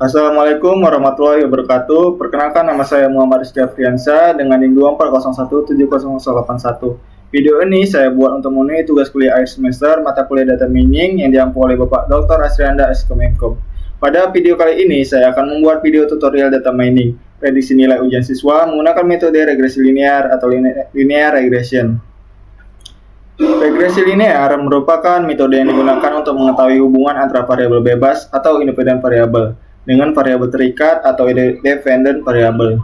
Assalamualaikum warahmatullahi wabarakatuh. Perkenalkan, nama saya Muhammad Rizky Afriansa dengan NIM 240170081. Video ini saya buat untuk memenuhi tugas kuliah akhir semester mata kuliah data mining yang diampu oleh Bapak Dr. Asrianda S. Kemenkom. Pada video kali ini saya akan membuat video tutorial data mining, prediksi nilai ujian siswa menggunakan metode regresi linear atau linear regression. Regresi linear merupakan metode yang digunakan untuk mengetahui hubungan antara variabel bebas atau independen variabel dengan variabel terikat atau dependent variabel.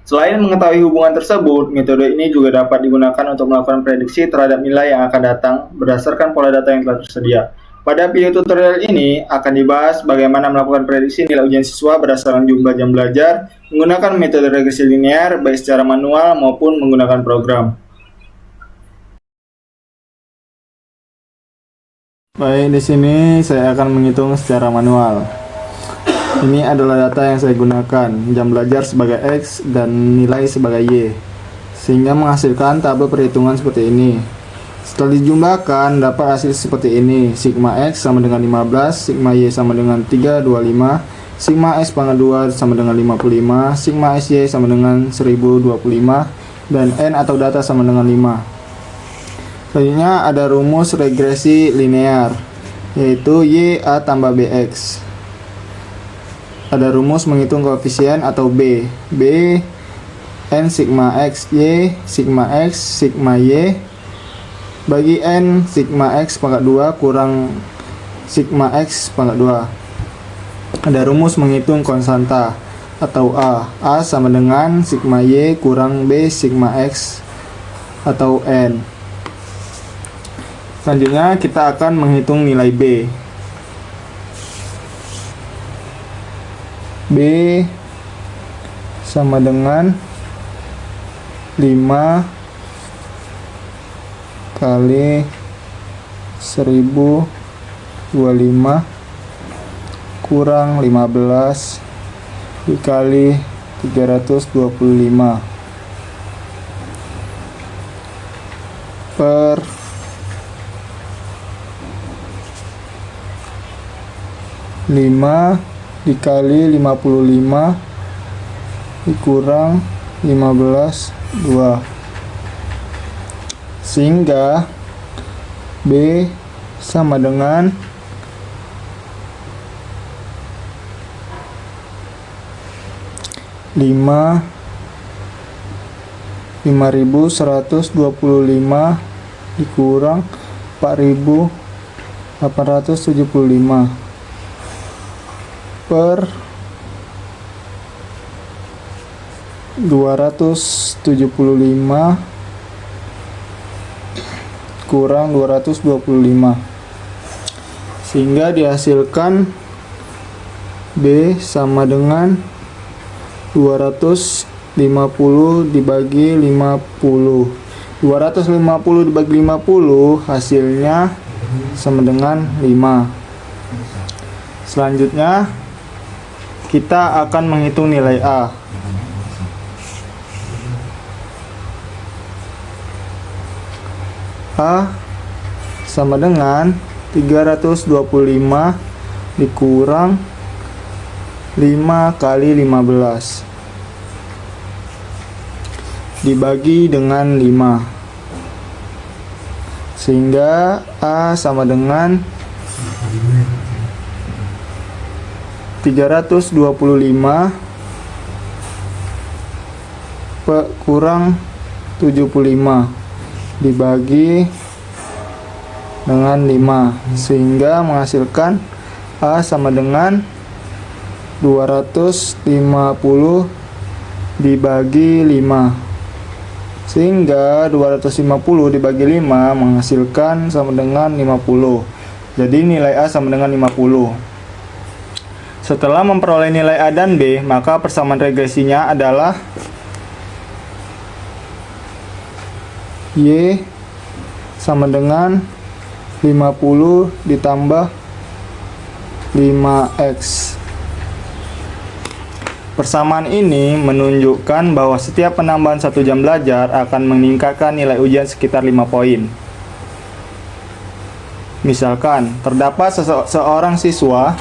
Selain mengetahui hubungan tersebut, metode ini juga dapat digunakan untuk melakukan prediksi terhadap nilai yang akan datang berdasarkan pola data yang telah tersedia. Pada video tutorial ini akan dibahas bagaimana melakukan prediksi nilai ujian siswa berdasarkan jumlah jam belajar menggunakan metode regresi linear baik secara manual maupun menggunakan program. Baik, di sini saya akan menghitung secara manual. Ini adalah data yang saya gunakan, jam belajar sebagai X dan nilai sebagai Y, sehingga menghasilkan tabel perhitungan seperti ini. Setelah dijumlahkan, dapat hasil seperti ini. Sigma X sama dengan 15, sigma Y sama dengan 325, sigma X pangkat 2 sama dengan 55, sigma SY sama dengan 1025, dan N atau data sama dengan 5. Selanjutnya ada rumus regresi linear, yaitu YA tambah BX. Ada rumus menghitung koefisien atau B N sigma X Y sigma X sigma Y bagi N sigma X pangkat 2 kurang sigma X pangkat 2. Ada rumus menghitung konstanta atau A sama dengan sigma Y kurang B sigma X atau N. Selanjutnya kita akan menghitung nilai B. B sama dengan 5 kali 1025 kurang 15 dikali 325 per 5 dikali 55 dikurang 15 2, sehingga B sama dengan 5125 dikurang 4875 per 275 kurang 225, sehingga dihasilkan B sama dengan 250 dibagi 50. 250 dibagi 50 hasilnya sama dengan 5. Selanjutnya kita akan menghitung nilai A. A sama dengan 325 dikurang 5 kali 15 dibagi dengan 5, sehingga A sama dengan 325 kurang 75 dibagi dengan 5, sehingga menghasilkan A sama dengan 250 dibagi 5, sehingga 250 dibagi 5 menghasilkan sama dengan 50. Jadi nilai A sama dengan 50. Setelah memperoleh nilai A dan B, maka persamaan regresinya adalah Y sama dengan 50 ditambah 5X. Persamaan ini menunjukkan bahwa setiap penambahan 1 jam belajar akan meningkatkan nilai ujian sekitar 5 poin. Misalkan, terdapat seorang siswa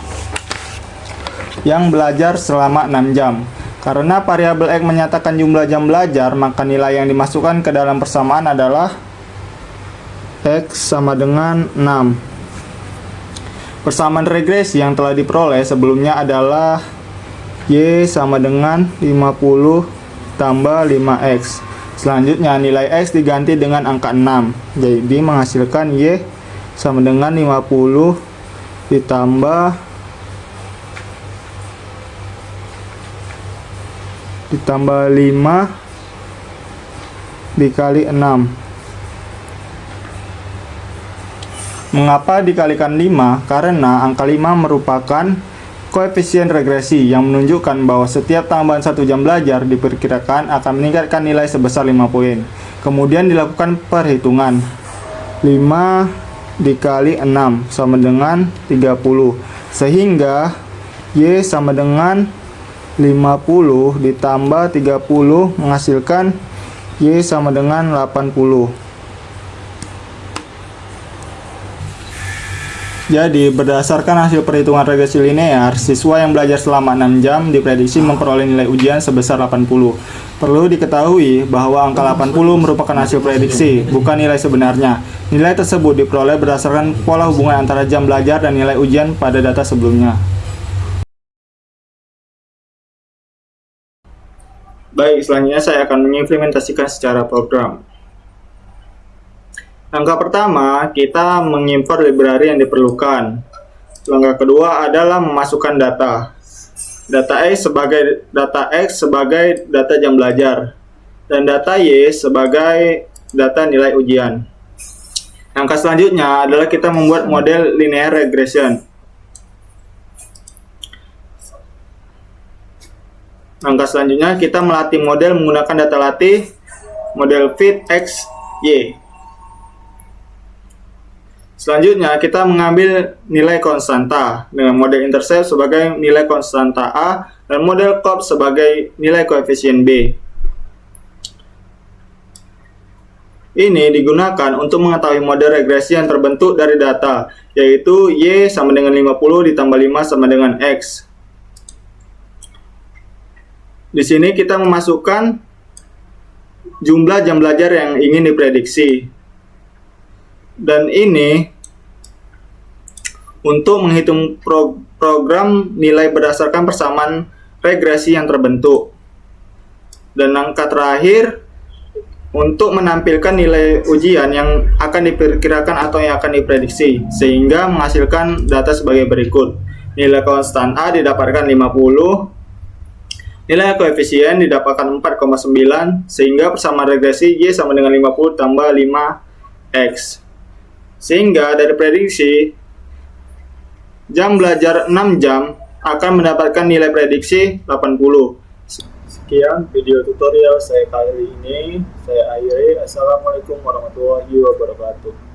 yang belajar selama 6 jam. Karena variabel X menyatakan jumlah jam belajar, maka nilai yang dimasukkan ke dalam persamaan adalah X sama dengan 6. Persamaan regresi yang telah diperoleh sebelumnya adalah Y sama dengan 50 tambah 5X. Selanjutnya nilai X diganti dengan angka 6. Jadi menghasilkan Y sama dengan 50 ditambah 5 dikali 6. Mengapa dikalikan 5? Karena angka 5 merupakan koefisien regresi yang menunjukkan bahwa setiap tambahan 1 jam belajar diperkirakan akan meningkatkan nilai sebesar 5 poin. Kemudian dilakukan perhitungan. 5 dikali 6 sama dengan 30. Sehingga Y sama dengan 50 ditambah 30 menghasilkan Y sama dengan 80. Jadi, berdasarkan hasil perhitungan regresi linear, siswa yang belajar selama 6 jam diprediksi memperoleh nilai ujian sebesar 80. Perlu diketahui bahwa angka 80 merupakan hasil prediksi, bukan nilai sebenarnya. Nilai tersebut diperoleh berdasarkan pola hubungan antara jam belajar dan nilai ujian pada data sebelumnya. Baik, selanjutnya saya akan mengimplementasikan secara program. Langkah pertama, kita mengimport library yang diperlukan. Langkah kedua adalah memasukkan data. Data X sebagai data jam belajar dan data Y sebagai data nilai ujian. Langkah selanjutnya adalah kita membuat model linear regression. Langkah selanjutnya kita melatih model menggunakan data latih model fit X, Y. Selanjutnya, kita mengambil nilai konstanta dengan model intercept sebagai nilai konstanta A dan model COP sebagai nilai koefisien B. Ini digunakan untuk mengetahui model regresi yang terbentuk dari data, yaitu Y sama dengan 50 ditambah 5 sama dengan X. Di sini kita memasukkan jumlah jam belajar yang ingin diprediksi. Dan ini untuk menghitung program nilai berdasarkan persamaan regresi yang terbentuk. Dan angka terakhir untuk menampilkan nilai ujian yang akan diperkirakan atau yang akan diprediksi, sehingga menghasilkan data sebagai berikut. Nilai konstan A didapatkan 50, nilai koefisien didapatkan 4,9, sehingga persamaan regresi Y sama dengan 50 tambah 5X. Sehingga dari prediksi jam belajar 6 jam akan mendapatkan nilai prediksi 80. Sekian video tutorial saya kali ini. Saya akhiri. Assalamualaikum warahmatullahi wabarakatuh.